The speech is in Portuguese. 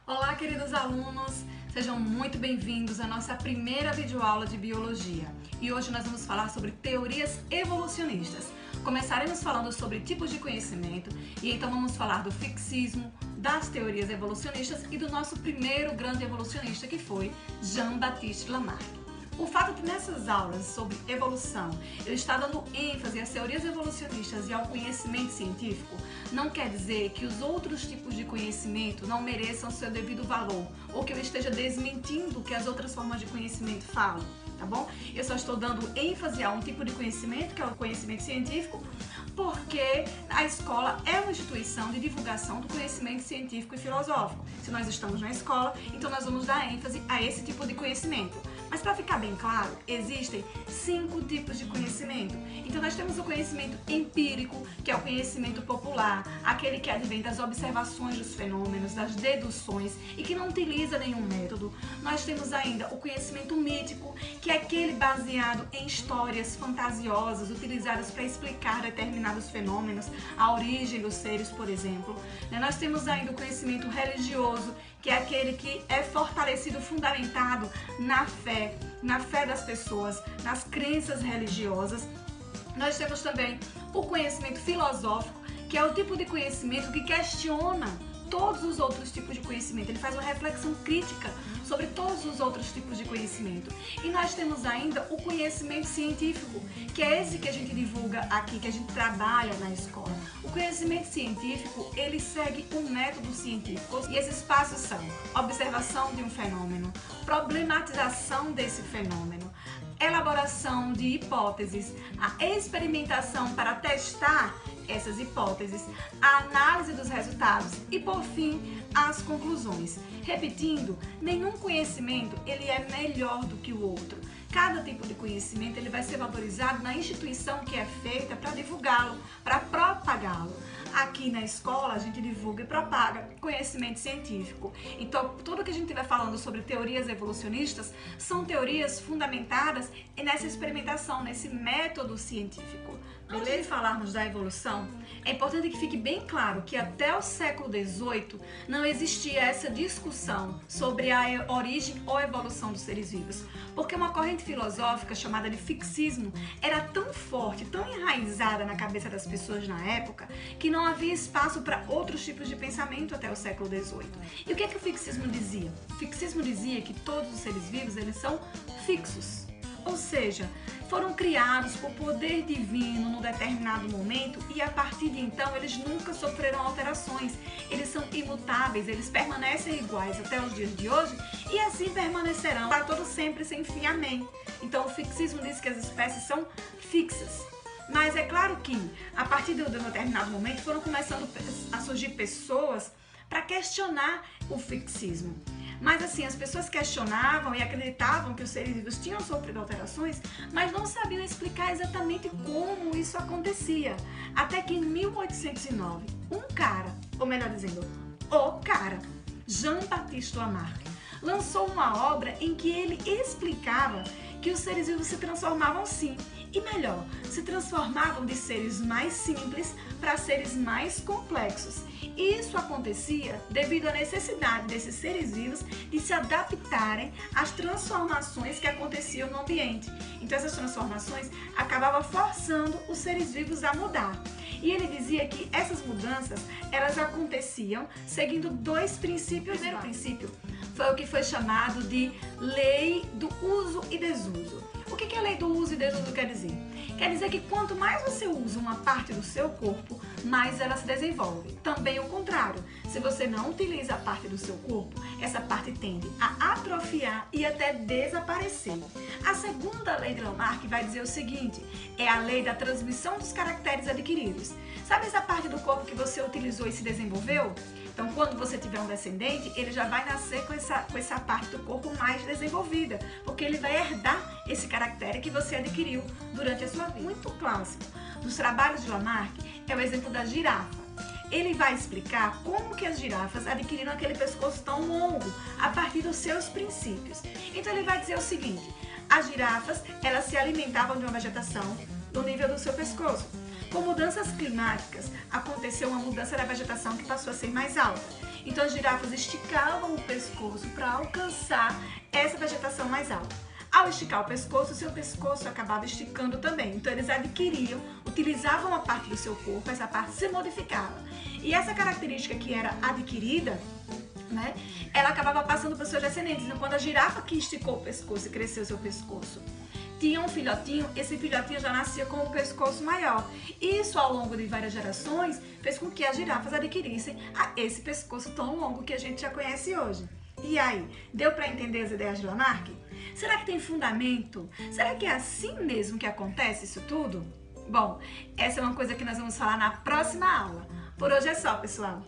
Olá, queridos alunos! Sejam muito bem-vindos à nossa primeira videoaula de Biologia. E hoje nós vamos falar sobre teorias evolucionistas. Começaremos falando sobre tipos de conhecimento e então vamos falar do fixismo, das teorias evolucionistas e do nosso primeiro grande evolucionista, que foi Jean-Baptiste Lamarck. O fato de nessas aulas sobre evolução eu estar dando ênfase às teorias evolucionistas e ao conhecimento científico não quer dizer que os outros tipos de conhecimento não mereçam seu devido valor ou que eu esteja desmentindo o que as outras formas de conhecimento falam, tá bom? Eu só estou dando ênfase a um tipo de conhecimento, que é o conhecimento científico, porque a escola é uma instituição de divulgação do conhecimento científico e filosófico. Se nós estamos na escola, então nós vamos dar ênfase a esse tipo de conhecimento. Mas para ficar bem claro, existem 5 tipos de conhecimento. Então nós temos o conhecimento empírico, que é o conhecimento popular, aquele que advém das observações dos fenômenos, das deduções e que não utiliza nenhum método. Nós temos ainda o conhecimento mítico, que é aquele baseado em histórias fantasiosas utilizadas para explicar determinados fenômenos, a origem dos seres, por exemplo. Nós temos ainda o conhecimento religioso, que é aquele que é fortalecido, fundamentado na fé das pessoas, nas crenças religiosas. Nós temos também o conhecimento filosófico, que é o tipo de conhecimento que questiona todos os outros tipos de conhecimento. Ele faz uma reflexão crítica sobre todos os outros tipos de conhecimento. E nós temos ainda o conhecimento científico, que é esse que a gente divulga aqui, que a gente trabalha na escola. O conhecimento científico, ele segue um método científico e esses passos são observação de um fenômeno, problematização desse fenômeno, elaboração de hipóteses, a experimentação para testar essas hipóteses, a análise dos resultados e, por fim, as conclusões. Repetindo, nenhum conhecimento ele é melhor do que o outro. Cada tipo de conhecimento ele vai ser valorizado na instituição que é feita para divulgá-lo, para propagá-lo. Aqui na escola a gente divulga e propaga conhecimento científico. Então tudo que a gente estiver falando sobre teorias evolucionistas são teorias fundamentadas nessa experimentação, nesse método científico. Antes de falarmos da evolução, é importante que fique bem claro que até o século XVIII não existia essa discussão sobre a origem ou evolução dos seres vivos, porque uma corrente filosófica chamada de fixismo era tão forte, tão enraizada na cabeça das pessoas na época, que não havia espaço para outros tipos de pensamento até o século XVIII. E o que é que o fixismo dizia? O fixismo dizia que todos os seres vivos eles são fixos, ou seja, foram criados por poder divino num determinado momento e a partir de então eles nunca sofreram alterações. Eles são imutáveis, eles permanecem iguais até os dias de hoje e assim permanecerão para todo sempre sem fim. Amém. Então o fixismo diz que as espécies são fixas. Mas é claro que a partir de um determinado momento foram começando a surgir pessoas para questionar o fixismo. Mas assim, as pessoas questionavam e acreditavam que os seres vivos tinham sofrido alterações, mas não sabiam explicar exatamente como isso acontecia. Até que em 1809, um cara, ou melhor dizendo, o cara, Jean-Baptiste Lamarck, lançou uma obra em que ele explicava que os seres vivos se transformavam sim, e melhor, se transformavam de seres mais simples para seres mais complexos. E isso acontecia devido à necessidade desses seres vivos de se adaptarem às transformações que aconteciam no ambiente. Então essas transformações acabavam forçando os seres vivos a mudar. E ele dizia que essas mudanças, elas aconteciam seguindo 2 princípios. O primeiro princípio foi o que foi chamado de lei do uso e desuso. O que a lei do uso e desuso quer dizer? Quer dizer que quanto mais você usa uma parte do seu corpo, mais ela se desenvolve. Também o contrário, se você não utiliza a parte do seu corpo, essa parte tende a atrofiar e até desaparecer. A segunda lei de Lamarck vai dizer o seguinte, é a lei da transmissão dos caracteres adquiridos. Sabe essa parte do corpo que você utilizou e se desenvolveu? Então, quando você tiver um descendente, ele já vai nascer com essa parte do corpo mais desenvolvida, porque ele vai herdar esse caractere que você adquiriu durante a sua vida. Muito clássico dos trabalhos de Lamarck é o exemplo da girafa. Ele vai explicar como que as girafas adquiriram aquele pescoço tão longo a partir dos seus princípios. Então, ele vai dizer o seguinte, as girafas, elas se alimentavam de uma vegetação do nível do seu pescoço. Com mudanças climáticas, aconteceu uma mudança da vegetação que passou a ser mais alta. Então as girafas esticavam o pescoço para alcançar essa vegetação mais alta. Ao esticar o pescoço, seu pescoço acabava esticando também. Então eles adquiriam, utilizavam uma parte do seu corpo, essa parte se modificava. E essa característica que era adquirida, né, ela acabava passando para os seus descendentes. Então quando a girafa que esticou o pescoço e cresceu seu pescoço tinha um filhotinho, esse filhotinho já nascia com um pescoço maior. Isso, ao longo de várias gerações, fez com que as girafas adquirissem esse pescoço tão longo que a gente já conhece hoje. E aí, deu para entender as ideias de Lamarck? Será que tem fundamento? Será que é assim mesmo que acontece isso tudo? Bom, essa é uma coisa que nós vamos falar na próxima aula. Por hoje é só, pessoal.